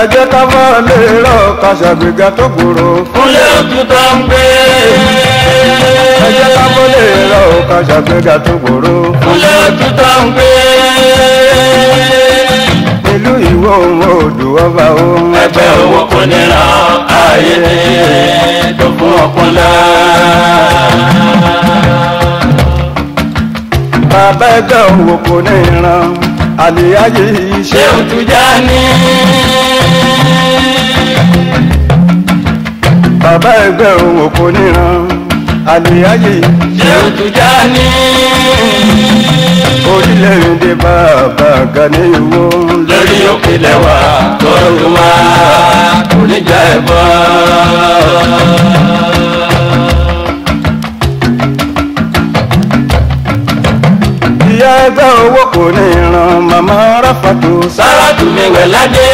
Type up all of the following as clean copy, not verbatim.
ẹ jẹ́ ká máa lè rọ ká ṣàgbéga tó gbòòrò. Kúnlé Òtútọ́ ń gbé. ẹ jẹ́ ká máa lè rọ ká ṣàgbéga tó gbòòrò. Kúnlé Òtútọ́ ń gbé. ìlú Ìwó Òdù ọba ohun. Ẹgbẹ́ owó kò ní ràn ayé tó fún ọkùnlá. bàbá ẹgbẹ́ owó kò ní ràn àlìyáyé Ṣé Tijani? bàbá ẹgbẹ́ owó kò ní ràn àlìyáyé. Ṣé Tijani? orílẹ̀-èdè bàbá Gani Ìwó. Lórí òkè lẹ́wà tó lù wá kò ní jà ẹ̀bọ. ìyá ẹgbẹ́ owó kò ní ràn màmá Ráfàtò. Sáràtù mi wẹ̀ ládé.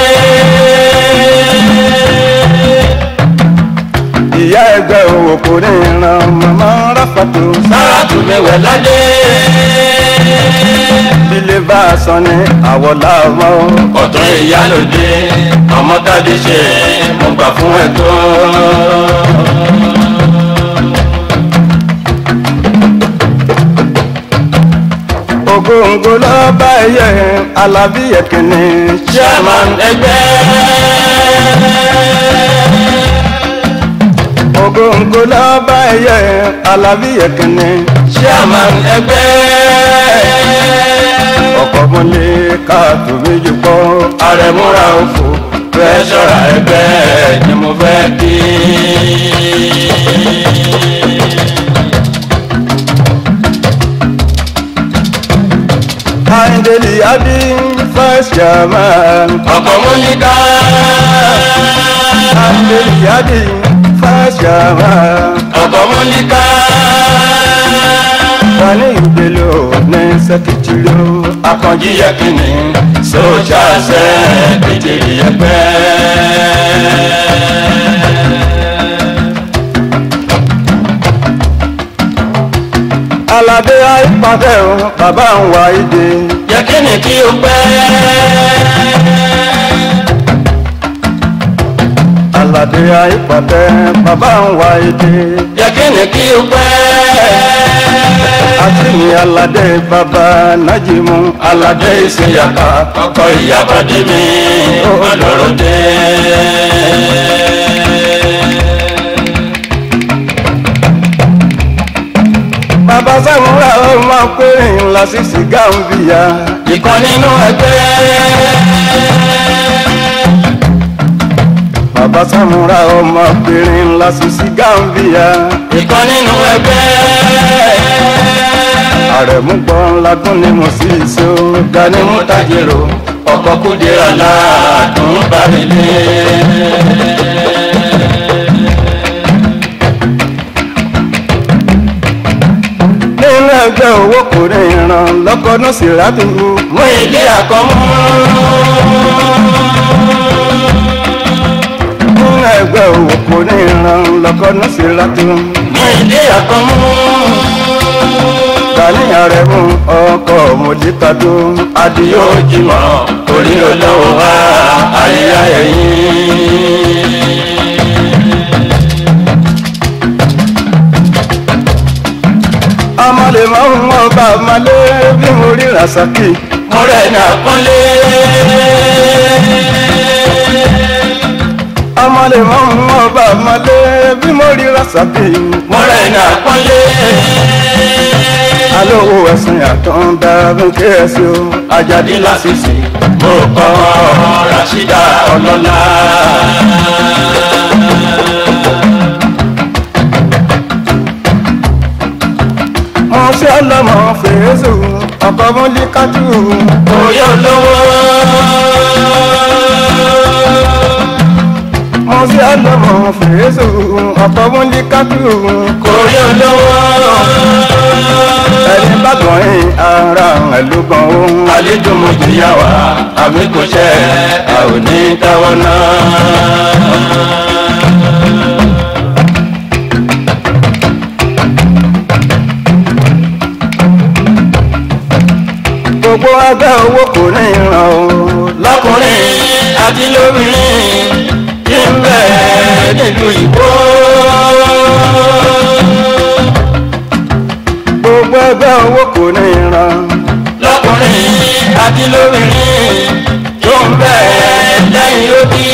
ìyá ẹgbẹ́ owó kò ní ràn màmá Ráfàtò. Sáràtù mi wẹ̀ ládé. ilé bá a sọ ní àwọ̀ làwọn. Ọ̀tún ìyálòdé ọmọ tádé ṣe mo gbà fún ẹ̀tọ́. ògóńgó lọ́ba ẹ̀yẹ Alábí Ẹ̀kìnní. Chairman ẹgbẹ́. ògóńgó lọ́ba ẹ̀yẹ Alábí Ẹ̀kìnní. Chairman ẹgbẹ́. ọkọ̀ mọ́lé káàtó méjì pọ̀. Àrẹ̀múra òfò fẹ́ ṣọ́ra ẹgbẹ́ ni mo fẹ́ kí. Àyìndélì Adé first chairman. Ọkọ̀ Móníkà. Àyìndélì Adé first chairman. Ọkọ̀ Móníkà. Gani Bello ní sẹ́kítírì. Akànjí Yẹkìnní sójà sẹ́kítírì ẹgbẹ́. Aládé àìpàdé o bàbá ń wá ìdè. Yẹkìnní kí o pẹ́. Aládé àìpàdé bàbá ń wá ìdè. Yẹkìnní kí o pẹ́. àti ní Aládé bàbá Nájímù. Aládé ìsìnyàká ọkọ ìyábàdé mi ọlọ́rọ̀dé. bàbá Sàmúrà ọmọ pé ńlá sísì Gàmbíà. Ìkan nínú ẹgbẹ́. bàbá Sàmúrà ọmọ pé ńlá sísì Gàmbíà. Ìkan nínú ẹgbẹ́. Àrẹ̀mú gbọ́n lagún ni mo sì so. Gani Mútàjèrò ọkọ̀ Kúdírà ládùn bàrẹ̀lẹ̀. nínú ẹgbẹ́ owó kò ní ìran lọ́kọ́dún sí rádùú. Mú ilé àkọ́mú. nínú ẹgbẹ́ owó kò ní ìran lọ́kọ́dún sí rádùú. Mú ilé àkọ́mú. Gani Àrẹ̀mú ọkọ̀ Mójíkádó. Adìyó jìmọ̀ orí olówó wa àríyá ẹ̀yìn. Amálè máa ń wọ́n bá Amálè bí mo rí Rasaki. Mo rẹ̀ ní àpọ́nlé. Amálè máa ń wọ́n bá Amálè bí mo rí Rasaki. Mo rẹ̀ ní àpọ́nlé. Alówó ẹ̀sìn àtọ̀ǹda bí kẹ́ẹ̀sì o. Àjàdí Lásìsì mo kọ́ Ràṣídà ọlọ́lá. Mo ṣe ọlọ́mọ fèésù ọkọ̀ Móníkátù. Oyè olówó. Mo ṣe ọlọ́mọ fèésù ọkọ̀ Móníkátù. Oyè olówó. Ẹni bá gbọ̀n yín ara ẹ̀ ló gbọ̀n ohun. Àlejò mo jìyà wá àmì kò ṣe a ò ní táwọn náà. Gbogbo ẹgbẹ́ owó kò ní ìran o. Lọ́kùnrin àti lóbìnrin tí ń bẹ nílùú Ìwó. gbogbo ẹgbẹ́ owó kò ní ìran. lọ́kùnrin àti lóbìnrin tó ń bẹ lẹ́yìn odi.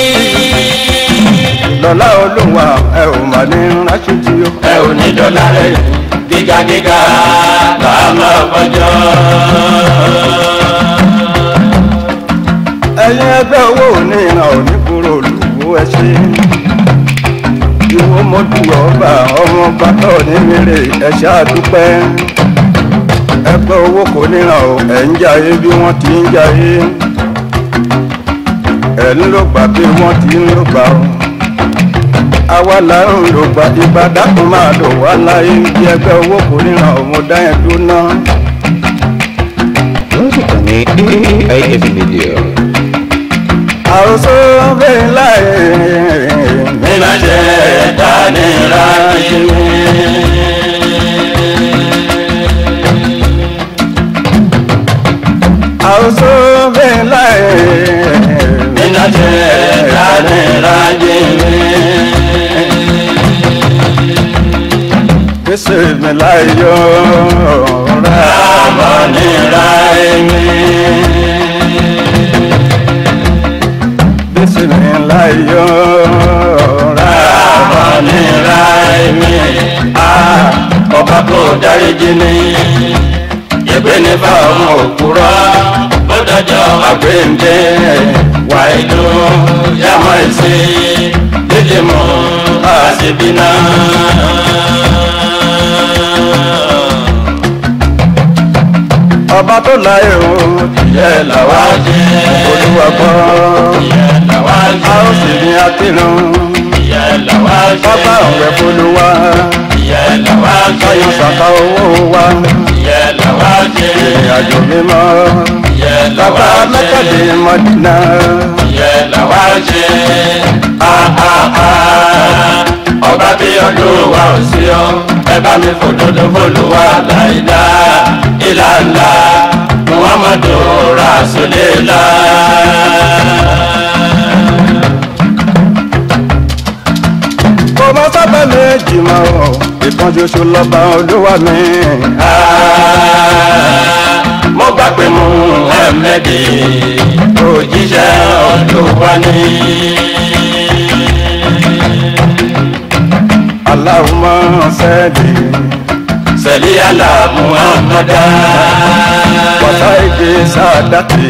lọ́lá Olúwa ẹ ò mà ní ránṣẹ́ tí ó. ẹ ò ní dọ́là rẹ̀ gíga bá máa fọjọ́. ẹ̀yin ẹgbẹ́ owó ò ní ìran ò ní kúrò lùwó ẹ ṣe. Ìwó mọ́tò ọba ọmọ bàtọ̀ ní mèrè ẹ ṣáàdúpẹ́. ẹgbẹ́ owó kò ní ìran ò ẹ̀ ń jayé bí wọ́n ti ń jayé. ẹ̀ ń lò gbà bí wọ́n ti ń lò gbà ó. àwa là ń lò gbà ìgbà dákun máa lò wá láyé bí ẹgbẹ́ owó kò ní ìran ò mo dá yẹn dúró náà. ní AIF Media. àròsọ bẹ́ẹ̀ láyé mi máa ṣe dání ráyé mi. àròsọ bẹ́ẹ̀ láyé mi máa ṣe dání ráyé mi. gbèsè mi láyé rà àmọ́ ní ráyé mi. gbèsè mi láyé rà àmọ́ ní ráyé mi. ọba kò dáríjì ní ìgbé ní fáwọn òkúrọ́ ó dọjọ́ àgbéǹde wàìdó yàmọ̀ ẹ̀sìn dídì mọ́ àṣìbínà. ọba tó láyé o ìyẹ́ làwa jẹ́ Olúwa gbọ́ ìyẹ́ làwa a jẹ́ ó sì ní akínú ìyẹ́ làwa jẹ́ ọba òwe fọlùwà ìyẹ́ làwa jẹ́ ayọ̀ sàkà owó wa ìyẹ́ làwa jẹ́ ìrìnàjò mímọ́ ìyẹ́ bàbá làwa mẹ́tàdé jẹ́ Mọ́dínà ìyẹ́ làwa jẹ́ ọba bí ọdún wa ò sí ọ ẹ bá mi fòdodo fọlùwà láìdá ìlànà Muhammadu Rasulillah. kò mọ sábà méjì mọ́ ọ ìkan ṣoṣo lọ́ba Olúwa mi. mo gbà pé Muhammad òjíṣẹ́ Olúwa ni. Allahumma salli ala Muhammada wasaidi sadati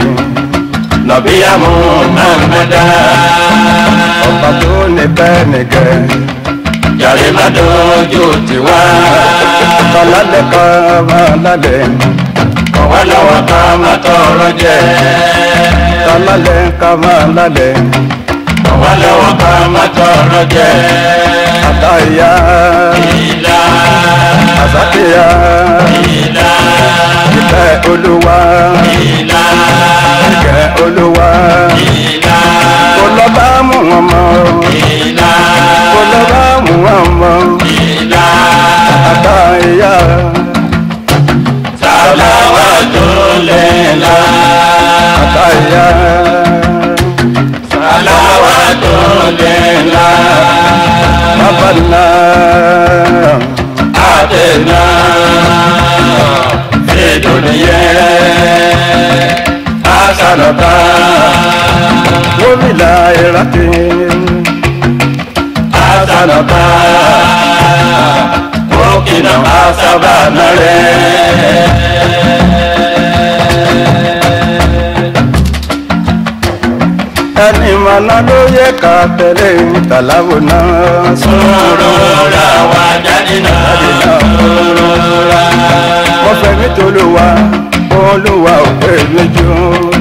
nabiya Muhammada ọba tó ní bẹ́ẹ̀ nìkẹ́ jàre má dojú tiwa kọ́lálẹ̀ kọ́lálẹ̀ ọ̀wá lọ́wọ́ ká má tọrọ jẹ kọ́lálẹ̀ kọ́lálẹ̀ ọ̀wá lọ́wọ́ ká má tọrọ jẹ àtàyà ìlà àsàkìyà ìlà ìfẹ́ Olúwa ìlà ìkẹ́ Olúwa ìlà kò lọ bá mú wọn mọ́ ìlà kò lọ bá mú wọn mọ́ ìlà àtàyà sàláwà tó lẹ́la àtàyà sàláwà tó lẹ́la bàbá àtẹ̀nà fìdúnìyẹ àṣàlọ́ta wọ́mìlà ìrántí àṣàlọ́ta òkìnà àṣàbànà rẹ̀. ẹni mọ̀nà ló yẹ ká tẹ̀lé tàláwò náà sọ̀rọ̀ ra wà jáde náà sọ̀rọ̀ ra. wọ́n fẹ́ mi tó lò wá Olúwa ò pé méjì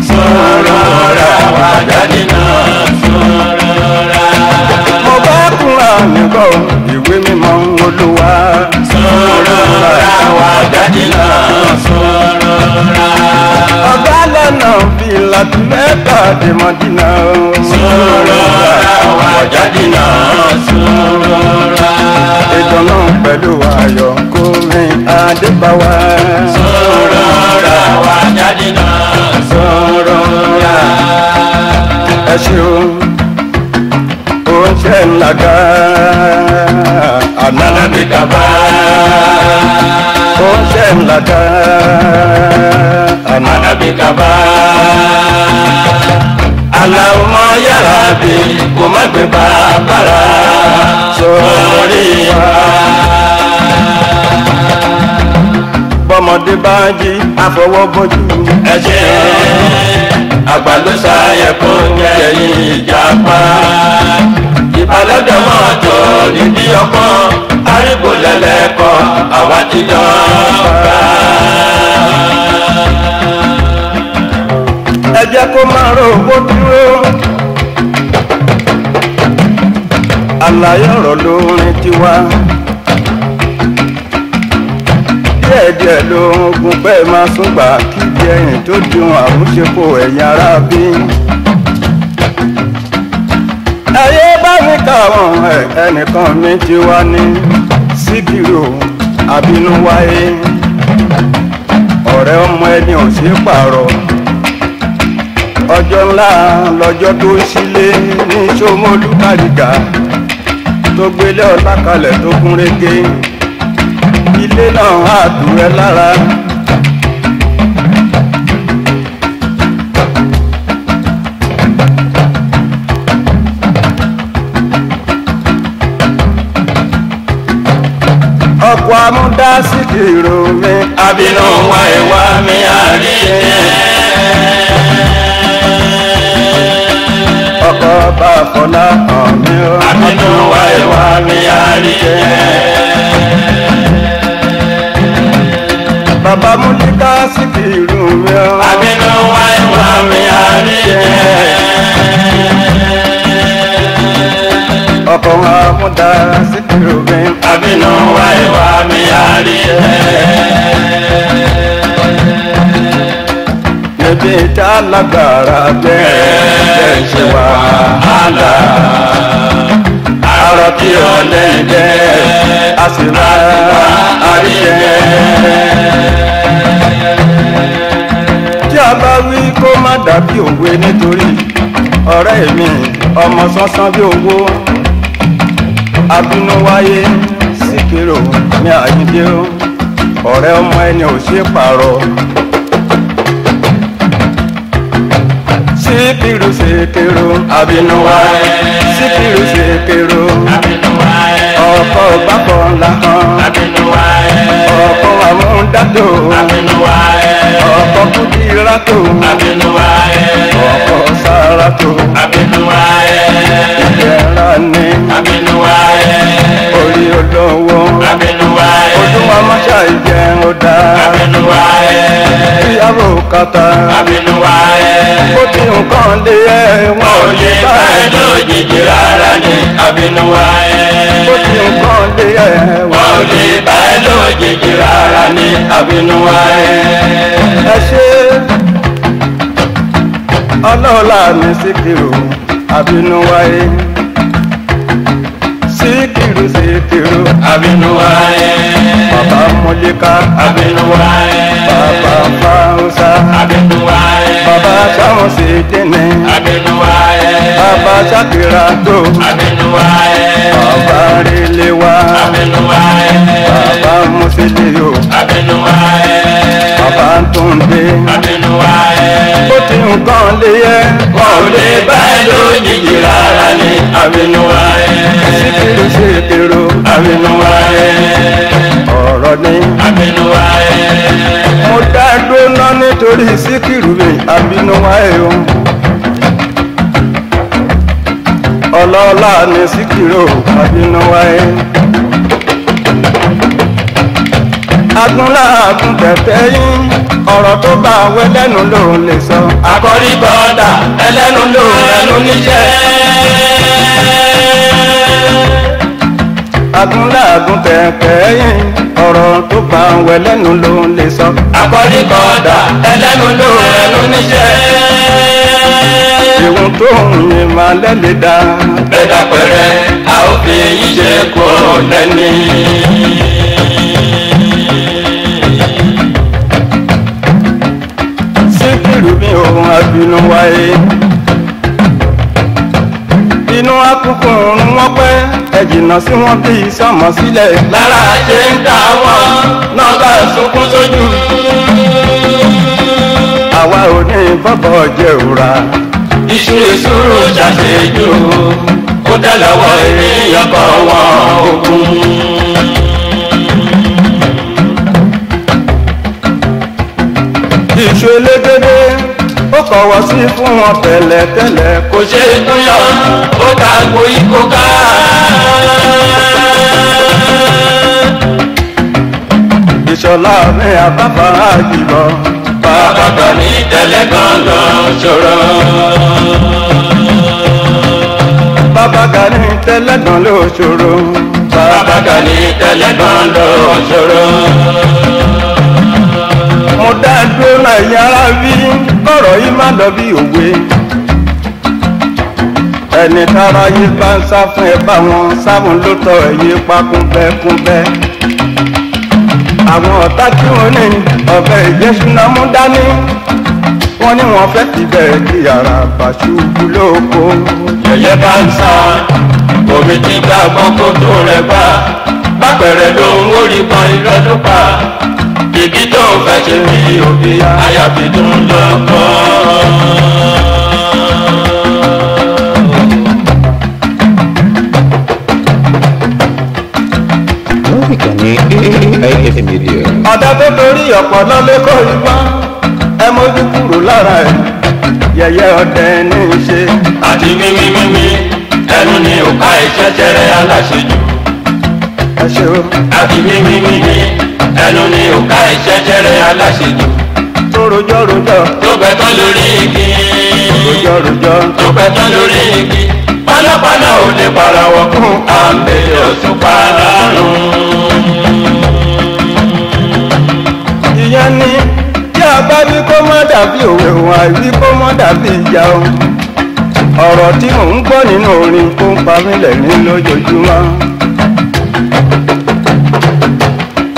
sọ̀rọ̀ ra wà jáde náà sọ̀rọ̀ ra. mo bá kúnra nígbà ìwé mímọ́ Olúwa sọ̀rọ̀ ra wà jáde náà sọ̀rọ̀ ra. ọ̀gá lọ́nà bí láti mẹ́ta dé Mọ́dínà sọ̀rọ̀ ra wà jáde náà sọ̀rọ̀ ra. ìdùnnú pẹ̀lú ayọ̀ kó mi Adébáwá sọ̀rọ̀ ra wà jáde náà sọ̀rọ̀ ra. ẹ ṣé o ṣe ńlá ká Ànábì Kaba. ó ṣe ńlá ká Ànábì Kaba. Allahumma ya Rabbi kò má gbé bàbára sórí wa. bọ́mọdé bá jí àfọwọ́bọ́jú Ẹ ṣé àgbà ló ṣàyẹ kó jẹ ìjàpá. Ìbálòdò mọ́tò nídìí ọkàn arígbò lẹ́lẹ́kọ̀ọ́ àwa ti dọ́gba. ẹ jẹ́ kó máa ro owó dúró àlàyé ọ̀rọ̀ lórin tiwa díẹ̀díẹ̀ lóògùn bẹ́ẹ̀ máa sún gbà kíbi ẹ̀yìn tó dùn àmúṣepọ̀ ẹ̀yìn ara bí. ẹyẹ bá mi káwọn ẹnìkan mi ti wá ní Síkírù Àbínúwáyé ọ̀rẹ́ ọmọ ẹni ò sí pààrọ̀ ọjọ́ ńlá lọ́jọ́ tó sílé ní Ṣómólú Bàrígà tó gbélé ọlá kalẹ̀ tó kún régé ilé náà á tù ẹ́ lára. ọkọ̀ amúdá Síkírù mi Àbínúwáyé wá mi àríyé. ọkọ̀ bá fọlá hàn mí ó. Àbínúwáyé wá mi àríyé. bàbá Múlíkà Síkírù mi ó. Àbínúwáyé wá mi àríyé. ọkọ̀ amúdá Síkírù mi. Àbínúwáyé wá mi àríyé. níbi tá a lágbára bẹ́ẹ̀ ṣe wà á là. Àrọ̀ tí ó lẹ́jẹ̀ a sì rà àríyé. tí a bá wí kó má dàbí òwe nítorí ọ̀rẹ́ mi ọmọ sánsán bí owó Àbínúwáyé Síkírù ní Àyìndé ó ọ̀rẹ́ ọmọ ẹni ò ṣe pààrọ̀. Síkírù Síkírù Àbínúwáyé. Síkírù Síkírù Àbínúwáyé. ọkọ̀ gbàgbọ́ làhán Àbínúwáyé. ọkọ̀ àmúdádò Àbínúwáyé. ọkọ̀ Kúdírátò Àbínúwáyé. ọkọ̀ Sárátò Àbínúwáyé. ìjẹ̀ra ní Àbínúwáyé. orí olówó Àbínúwáyé. ojúmọ́ mọ́ṣá ìjẹun ó dá Àbínúwáyé. ìyàwó kàtà Àbínúwáyé. ó ti nǹkan lé ẹ̀ Wọn ò lè bá ẹ lójijì rárá ní Àbínúwáyé. ó ti nǹkan lé ẹ̀ Wọn ò lè bá ẹ lójijì rárá ní Àbínúwáyé. ẹ ṣe ọlọ́ọ̀la mi Síkírù Àbínúwáyé Síkírù Síkírù Àbínúwáyé. bàbá Múlíkà Àbínúwáyé. bàbá Fáúsá Àbínúwáyé. bàbá Ṣàmùsí Dínì Àbínúwáyé. bàbá Ṣàkírátò Àbínúwáyé. bàbá Rẹ̀lẹ́wà Àbínúwáyé. bàbá Mùsílíù Àbínúwáyé. bàbá Túndé Àbínúwáyé. ó ti nǹkan lé ẹ́ Wọn ò lè bá ẹ lójijì rárá ní Àbínúwáyé. Síkírù Síkírù Àbínúwáyé. ọ̀rọ̀ ni Àbínúwáyé. mo dá dúró nítorí Síkírù mi Àbínúwáyé o ọlọ́lá ni Síkírù Àbínúwáyé agúnlá agún tẹ̀tẹ̀ yín ọ̀rọ̀ tó bá wẹ́ lẹ́nu ló lè sọ. Àkọ́rí bọ́dà ẹlẹ́nu ló ẹnu níṣẹ́. agúnlá agún tẹ̀tẹ̀ yín ọ̀rọ̀ tó bá wẹ́ lẹ́nu ló lè sọ. Àkọ́rí bọ́dà ẹlẹ́nu ló ẹnu níṣẹ́. ìwọ̀n tó ń yin máa lẹ́lẹ̀ dá. Bẹ́ẹ̀dá pẹ̀rẹ́ a ó fi yín ṣe kó lẹ́ni. Síkírù mi ò Àbínúwáyé inú akúkú jìnnà sí wọn bí sọmọ sílẹ̀. lára ṣe ń ta wọn náà bá sunkún sójú. àwa ò ní bọ́bọ̀ jẹ́ òra. iṣu ìṣúró ṣàṣejù ó dá lọ́wọ́ èèyàn kọ́ wọn òkun. iṣu elégédé ó kọ̀wọ́ sí fún wọn tẹ́lẹ̀tẹ́lẹ̀. kò ṣe é túyọ̀ ó ta gbo ikó ká. ìṣọ̀lá mi àbáfàá jùlọ. bàbá kan ní tẹ́lẹ̀ kan lọ ṣòro. bàbá kan ní tẹ́lẹ̀ kan ló ṣòro. bàbá kan ní tẹ́lẹ̀ kan lọ ṣòro. mo dá dúró náà yàrá bí kọ̀rọ̀ yìí má lọ bí òwe. ẹni tára yìí bá ń sá fún ẹ bá wọn sáwọn ló tọ ẹyẹ pa kúnbẹ́kúnbẹ́. àwọn ọ̀tá tí wọ́n ní ọ̀bẹ ìjẹ́sùnà mú dání. wọ́n ní wọ́n fẹ́ ti bẹ̀rẹ̀ kí ara bàṣubú lóko. yẹ̀yẹ́ bá ń sá omi tí gbà gbọ́kó tó rẹ̀ gbà bápẹ̀rẹ̀ ló ń wórí kan irọ́ ló pa. ìbí tó ń fẹ́ ṣe bí òbí àyàfi tó ń lọ́kọ́. Ìkànnì AIF Media. ọ̀dà tó torí ọ̀pọ̀lọ́ lé kó ìbọn ẹ mójú kúrò lára ẹ̀ yẹ̀yẹ́ ọdẹ ní í ṣe. àti mímímímí ẹnu ni òkà ìṣẹ́ṣẹ́rẹ́ aláṣejù. ẹ ṣe o. àti mímímímí ẹnu ni òkà ìṣẹ́ṣẹ́rẹ́ aláṣejù. tó rojọ́ rojọ́. tó pẹ́ tán lórí igi. rojọ́ rojọ́. tó pẹ́ tán lórí igi. pálápàlá ò lè parawọ́ fún àmì òṣùpá lárùn. ìyẹn ni tí a bá wí kó má dàbí òwe òun àìwí kó má dàbí ìjà o. ọ̀rọ̀ tí mò ń gbọ́ nínú orin kó ń pa mí lẹ́rìn lójoojúmọ́.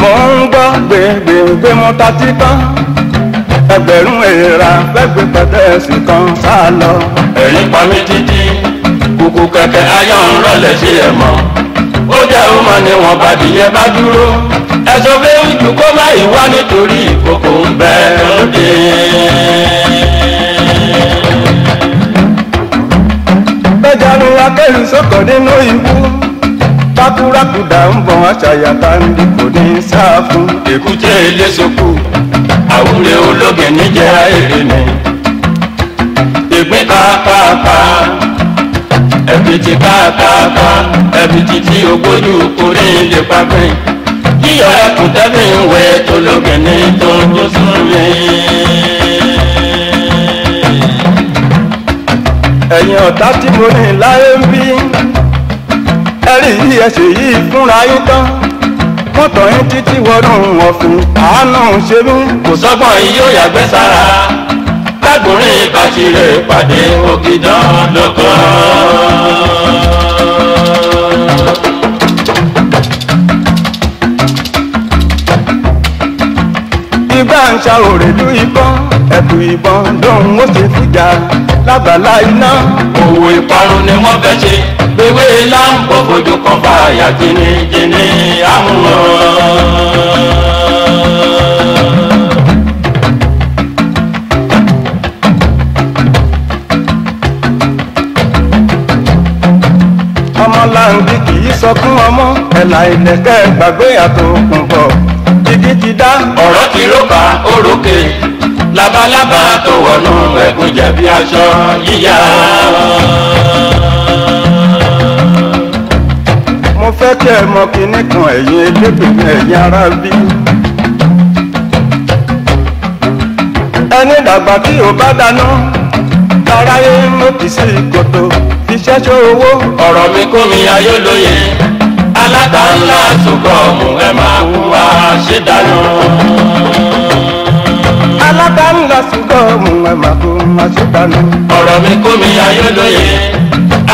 mò ń gbọ́ gbègbè mọ́ta títán ẹgbẹ̀rún èèrà fẹ́gbẹ́ pẹ̀tẹ́ẹ̀sì kan sá lọ. ẹ̀rín pa mí títí kùkù kẹ̀kẹ́ ayọ̀ ń rọ̀lẹ́ sí ẹ̀ mọ́. ó jẹ́ ọmọ ni wọ́n bá dìyẹ bá dúró. ẹ̀sọ́ fẹ́ ojú kó má yìí wá nítorí ìkòkò ń bẹ lóde. bẹ́jànú akẹ́rù sọ́kọ̀ nínú ibú bákúrákúdà ń bọ̀ aṣàyàtà ní kò ní sáà fún. èkúté eléṣokù àwúrẹ́ ológun níjẹ́ èrè mi. ìpín káàkáàká ẹ̀bìtì káàkáàká ẹ̀bìtì tí ògbójú orí lè pàgbẹ́. yíyọ ẹkùn tẹ́bí ń wẹ tó lógun ní tó tó sún mi. ẹ̀yin ọ̀tá tí mo ní láyé ń bí ẹ̀rí yìí ẹ̀ṣẹ̀ yìí fúnra yín tán mọ́tò yín títí wọnú ọ̀fìn àánú ṣe mí. kò sọ́gbọ́n yìí yóò yàgbẹ́ sára lágbórin ìbáṣirè pàdé ògidàn lọ́kàn. igbá ń ṣa òrèlú ìbọn ẹ̀bù ìbọn lòun ó ṣe fìjà lábàlá iná. òwò ìparun ni wọ́n fẹ́ ṣe gbéwé láǹbọ̀ fojú kan fàyà jìnnìjìnnì àwọn. ọmọláǹdì kì í sọkún ọmọ ẹ̀là ìlẹ̀kẹ̀ gbàgbé àtòkùn bọ̀ igi ti dá. ọ̀rọ̀ ti rókà orókè labalábá tó wọnú ẹ̀gún jẹ̀bi aṣọ yíyá. mo fẹ́ kí ẹ mọ kinní kan ẹ̀yin elébìnrin ẹ̀yin ará bí. ẹni dàgbà tí ò bá dáná láráyé ló kì í sí kòtò fi ṣẹ́ṣọ́ owó. ọ̀rọ̀ mi kó mi ayé lóye alága ńlá ṣùgbọ́n ọmọ ẹ máa kú wá ṣe dànù. alága ńlá ṣùgbọ́n ọmọ ẹ máa kú wá ṣe dànù. ọ̀rọ̀ mi kó mi ayé lóye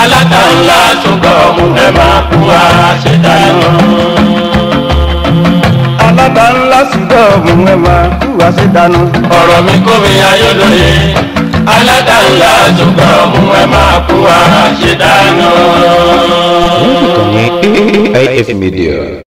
alága ńlá ṣùgbọ́n ọmọ ẹ máa kú wá ṣe dànù. alága ńlá ṣùgbọ́n ọmọ ẹ máa kú wá ṣe dànù. ọ̀rọ̀ mi kó mi ayé lóye alága ńlá ṣùgbọ́n ọmọ ẹ máa kú wá ṣe dànù. Ìkànnì AIF Media.